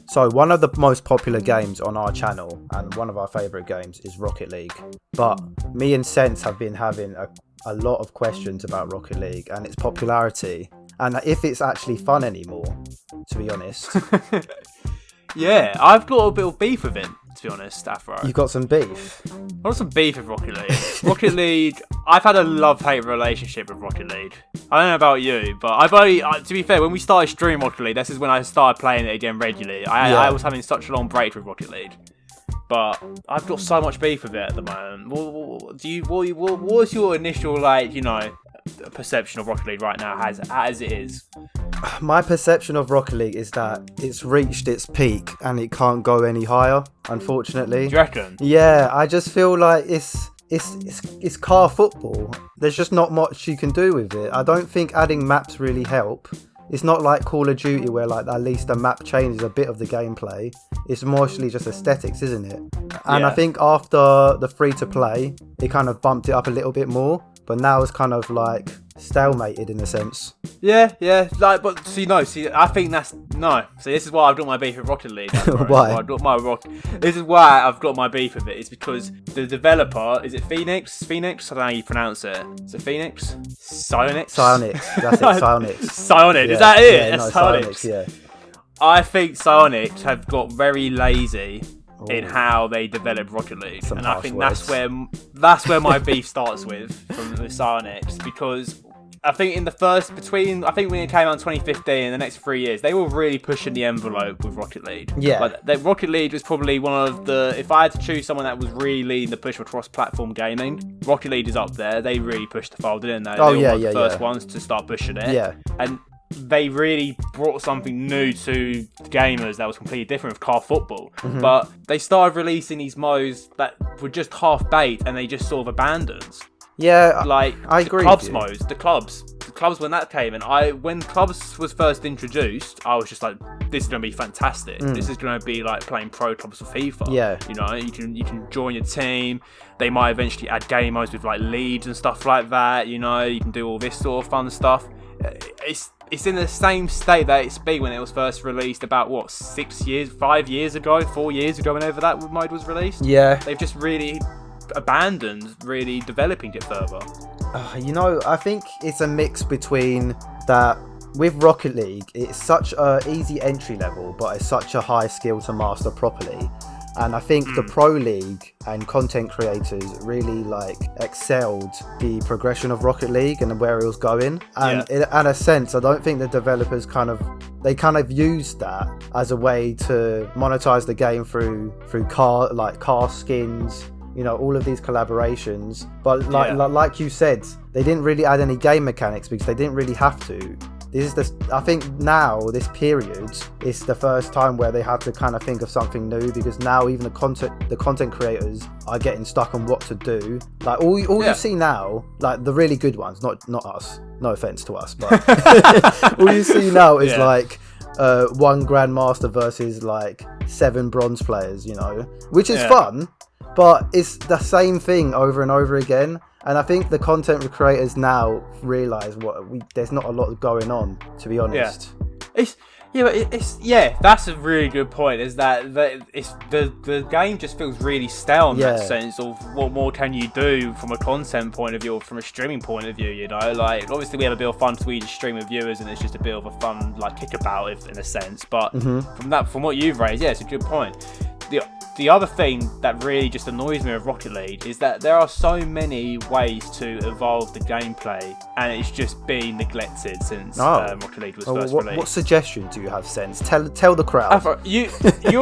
So one of the most popular games on our channel and one of our favourite games is Rocket League. But me and Sense have been having a lot of questions about Rocket League and its popularity and if it's actually fun anymore, to be honest. Yeah, I've got a bit of beef with it, to be honest, Afro. You got some beef? I've got some beef with Rocket League. Rocket League, I've had a love-hate relationship with Rocket League. I don't know about you, but I've only, to be fair, when we started streaming Rocket League, this is when I started playing it again regularly. I was having such a long break with Rocket League. But I've got so much beef with it at the moment. What's your initial, perception of Rocket League right now as it is? My perception of Rocket League is that it's reached its peak and it can't go any higher, unfortunately. Do you reckon? Yeah, I just feel like it's car football. There's just not much you can do with it. I don't think adding maps really help. It's not like Call of Duty where at least the map changes a bit of the gameplay. It's mostly just aesthetics, isn't it? And I think after the free to play, it kind of bumped it up a little bit more. But now it's kind of stalemated in a sense. Yeah. I think that's no. See, this is why I've got my beef with Rocket League. Why? This is why I've got my beef with it. It's because the developer, is it Phoenix? I don't know how you pronounce it. Is it Phoenix? Psyonix. That's it. Psyonix. Psyonix. Yeah. Is that it? Yeah, That's Psyonix. Yeah. I think Psyonix have got very lazy in how they develop Rocket League, and I think that's where my beef starts with Psyonix, because I think when it came out in 2015 and the next 3 years, they were really pushing the envelope with Rocket League. Yeah. Rocket League was probably one of the, if I had to choose someone that was really leading the push for cross-platform gaming, Rocket League is up there. They really pushed the file, didn't they? They were the first ones to start pushing it. Yeah. And they really brought something new to gamers that was completely different with car football. Mm-hmm. But they started releasing these modes that were just half-baked and they just sort of abandoned. Yeah, I agree. Clubs modes, the clubs when that came in, when clubs was first introduced, I was just like, this is going to be fantastic. This is going to be like playing pro clubs for FIFA. Yeah. You can join your team. They might eventually add game modes with leads and stuff like that. You can do all this sort of fun stuff. It's in the same state that it's been when it was first released about 4 years ago, whenever that mode was released. Yeah. They've just really abandoned really developing it further. I think it's a mix between that. With Rocket League, it's such a easy entry level, but it's such a high skill to master properly. And I think the Pro League and content creators really excelled the progression of Rocket League and where it was going. And in a sense, I don't think the developers kind of used that as a way to monetize the game through car skins, all of these collaborations. But like you said, they didn't really add any game mechanics because they didn't really have to. I think now, this period, is the first time where they had to kind of think of something new, because now even the content creators are getting stuck on what to do. All you see now, the really good ones, not us, no offense to us, but all you see now is one grandmaster versus 7 bronze players, which is fun, but it's the same thing over and over again. And I think the content creators now realise there's not a lot going on, to be honest. That's a really good point. Is that the game just feels really stale in that sense of what more can you do from a content point of view or from a streaming point of view? Obviously we have a bit of fun because we just stream with viewers and it's just a bit of a fun kickabout in a sense. But from what you've raised, it's a good point. The other thing that really just annoys me with Rocket League is that there are so many ways to evolve the gameplay, and it's just been neglected since Rocket League was first released. What suggestions do you have, Sense? Tell the crowd. You're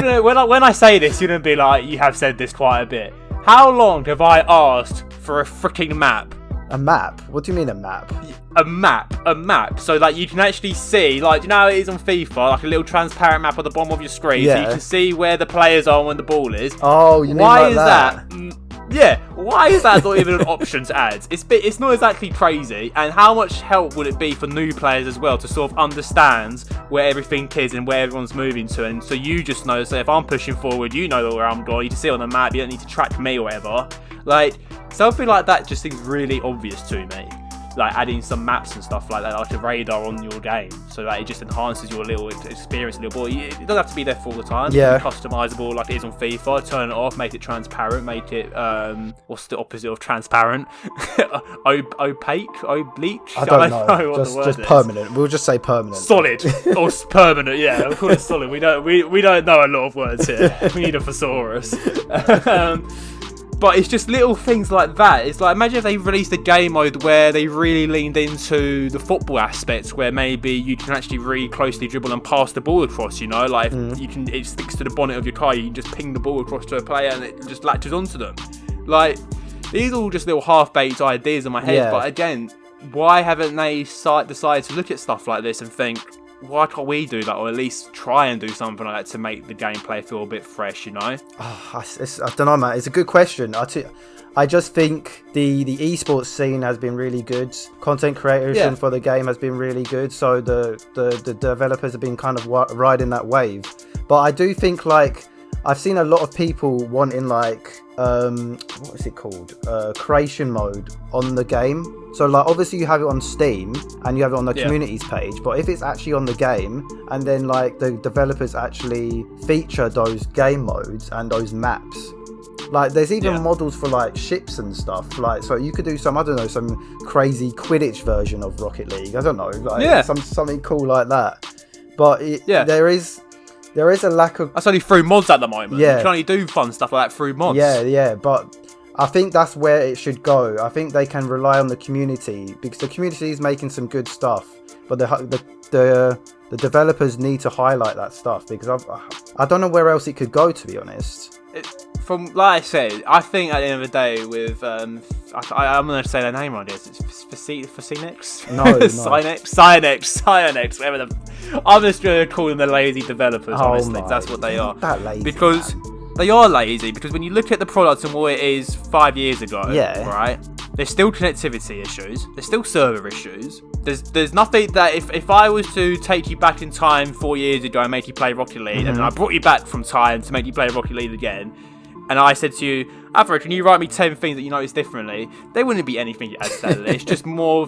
gonna, when I say this, you're gonna be like, you have said this quite a bit. How long have I asked for a freaking map? A map? What do you mean a map? A map. So you can actually see, how it is on FIFA, a little transparent map at the bottom of your screen, so you can see where the players are when the ball is. Oh, you mean why is that? Why is that not even an option to add? It's not exactly crazy, and how much help would it be for new players as well to sort of understand where everything is and where everyone's moving to, and so you just know, so if I'm pushing forward, you know where I'm going, you can see it on the map, you don't need to track me or whatever. Something like that just seems really obvious to me. like adding some maps and stuff like that, like a radar on your game, so that it just enhances your little experience a little bit. It doesn't have to be there for all the time. Yeah. It can be customizable like it is on FIFA. Turn it off, make it transparent, make it what's the opposite of transparent? Opaque, oblique. I don't know what just the word just is. Permanent. We'll just say permanent. Solid or permanent. Yeah, we'll call it solid. We don't know a lot of words here. We need a thesaurus. But it's just little things like that. It's like, imagine if they released a game mode where they really leaned into the football aspects, where maybe you can actually really closely dribble and pass the ball across, you know, like you can, it sticks to the bonnet of your car, you can just ping the ball across to a player and it just latches onto them. Like, these are all just little half-baked ideas in my head, but again, why haven't they decided to look at stuff like this and think, why can't we do that, or at least try and do something like that to make the gameplay feel a bit fresh, you know? I don't know, man. It's a good question. I just think the esports scene has been really good. Content creation for the game has been really good. So the developers have been kind of riding that wave. But I do think, like, I've seen a lot of people wanting, like, what is it called? Creation mode on the game. So, like, obviously you have it on Steam and you have it on the communities page, but if it's actually on the game and then, like, the developers actually feature those game modes and those maps, like, there's even models for, like, ships and stuff, like, so you could do some, I don't know, some crazy Quidditch version of Rocket League, I don't know, like, something cool like that. But there is a lack of... That's only through mods at the moment. Yeah. You can only do fun stuff like that through mods. Yeah, but I think that's where it should go. I think they can rely on the community, because the community is making some good stuff, but the developers need to highlight that stuff, because I don't know where else it could go, to be honest. From, like I said, I think at the end of the day with I'm going to say their name right here. It's Psyonix? No. Psyonix, whatever I'm just going to call them the lazy developers, honestly. That's what they are. That lazy, because man. They are lazy, because when you look at the product and what it is 5 years ago, right? There's still connectivity issues. There's still server issues. There's nothing that if I was to take you back in time 4 years ago and make you play Rocket League, and then I brought you back from time to make you play Rocket League again, and I said to you, Avro, can you write me 10 things that you notice differently? There wouldn't be anything you add to that list. Just more,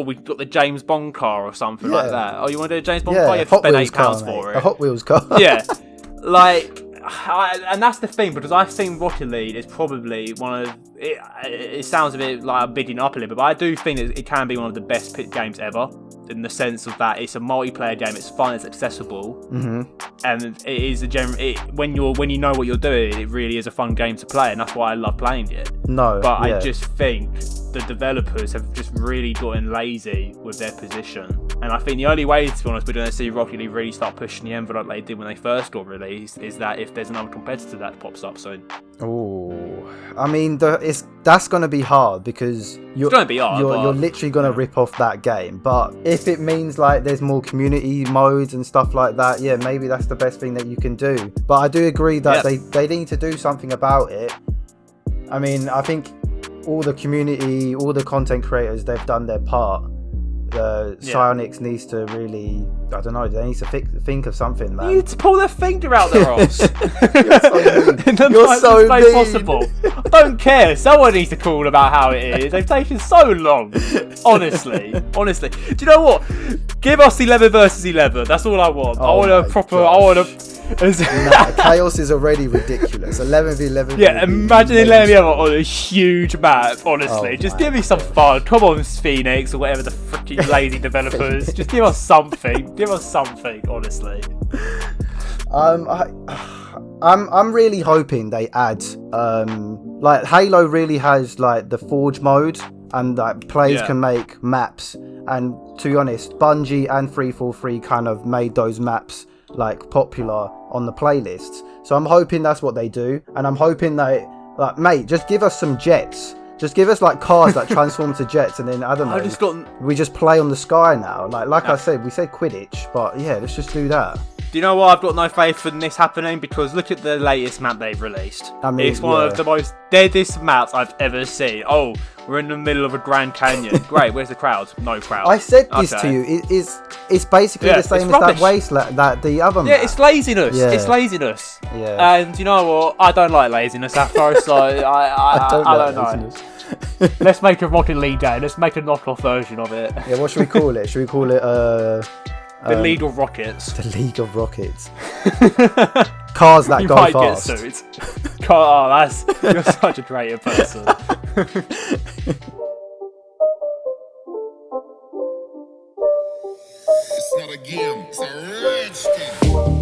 we've got the James Bond car or something like that. Oh, you want to do a James Bond car? You have to spend £8 for it. A Hot Wheels car. Yeah. Like... and that's the thing, because I've seen Rocket League is probably one of it sounds a bit like I'm bigging up a little bit, but I do think that it can be one of the best games ever, in the sense of that it's a multiplayer game, it's fun, it's accessible, and it is when you know what you're doing, it really is a fun game to play, and that's why I love playing it. I just think the developers have just really gotten lazy with their position, and I think the only way, to be honest, we're going to see Rocket League really start pushing the envelope they did when they first got released, is that if there's another competitor that pops up soon. Oh, I mean, that's going to be hard, because you're literally going to rip off that game. But if it means, like, there's more community modes and stuff like that, yeah, maybe that's the best thing that you can do. But I do agree that they need to do something about it. I mean, I think all the community, all the content creators, they've done their part. Psyonix needs to really, I don't know, they need to think of something, man. You need to pull their finger out their arse. You're so mean. Possible. I don't care. Someone needs to call about how it is. They've taken so long. Honestly. Do you know what? Give us 11 versus 11. That's all I want. I want a proper... Gosh. I want a... Chaos is already ridiculous. 11v11. Yeah, imagine 11v11 on a huge map, honestly. Just give me some fun. Come on, Phoenix, or whatever the freaking lazy developers. Just give us something. Honestly. I'm really hoping they add like Halo really has, like, the Forge mode, and like players can make maps, and to be honest, Bungie and 343 kind of made those maps, like, popular on the playlists. So I'm hoping that's what they do, and I'm hoping that, like, mate, just give us some jets. Just give us, like, cars that transform to jets, and then, I don't know, we just play on the sky now. Like I said, we said Quidditch, but yeah, let's just do that. Do you know why I've got no faith in this happening? Because look at the latest map they've released. I mean, it's one of the most deadest maps I've ever seen. Oh, we're in the middle of a Grand Canyon. Great, where's the crowd? No crowd. I said this to you. It's basically the same as rubbish. That wasteland, the other map. Yeah, it's laziness. Yeah. It's laziness. Yeah. And you know what? I don't like laziness, Afro, so I don't know. Let's make a Rocket League game. Let's make a knockoff version of it. Yeah, what should we call it? Should we call it the League of Rockets? The League of Rockets. Cars that go fast. Get sued. You're such a great person. It's not a game, it's a rich thing.